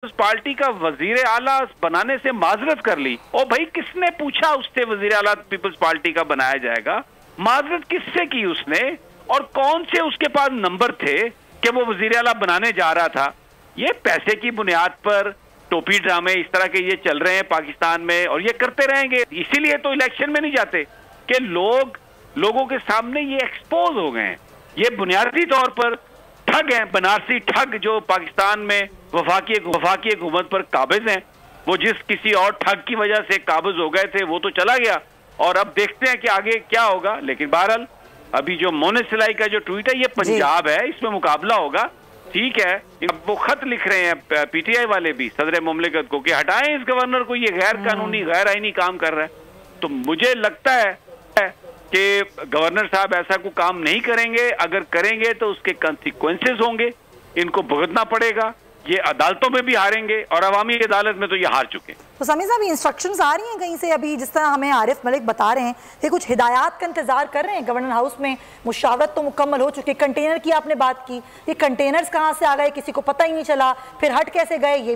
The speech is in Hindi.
उस पार्टी का वजीर आला बनाने से माजरत कर ली। और भाई किसने पूछा उससे वजीर आला पीपल्स पार्टी का बनाया जाएगा? माजरत किससे की उसने? और कौन से उसके पास नंबर थे कि वो वजीर आला बनाने जा रहा था? ये पैसे की बुनियाद पर टोपी ड्रामे इस तरह के ये चल रहे हैं पाकिस्तान में, और ये करते रहेंगे। इसीलिए तो इलेक्शन में नहीं जाते कि लोगों के सामने ये एक्सपोज हो गए हैं। ये बुनियादी तौर पर ठग हैं, बनारसी ठग जो पाकिस्तान में वफाकी हुकूमत पर काबिज हैं। वो जिस किसी और ठग की वजह से काबिज हो गए थे वो तो चला गया, और अब देखते हैं कि आगे क्या होगा। लेकिन बहरहाल अभी जो मोने सिलाई का जो ट्वीट है ये पंजाब है, इसमें मुकाबला होगा। ठीक है, अब वो खत लिख रहे हैं पीटीआई वाले भी सदर मुमलिकत को कि हटाएं इस गवर्नर को, ये गैर कानूनी गैर आईनी काम कर रहा है। तो मुझे लगता है कि गवर्नर साहब ऐसा कोई काम नहीं करेंगे। अगर करेंगे तो उसके कंसिक्वेंसेस होंगे, इनको भुगतना पड़ेगा। ये अदालतों में भी हारेंगे और अवामी अदालत में तो ये हार चुके हैं। तो समीर साहब इंस्ट्रक्शंस आ रही हैं कहीं से? अभी जिस तरह हमें आरिफ मलिक बता रहे हैं कि कुछ हिदायत का इंतजार कर रहे हैं गवर्नर हाउस में। मुशावरत तो मुकम्मल हो चुकी है। कंटेनर की आपने बात की, ये कंटेनर्स कहाँ से आ गए किसी को पता ही नहीं चला, फिर हट कैसे गए ये भी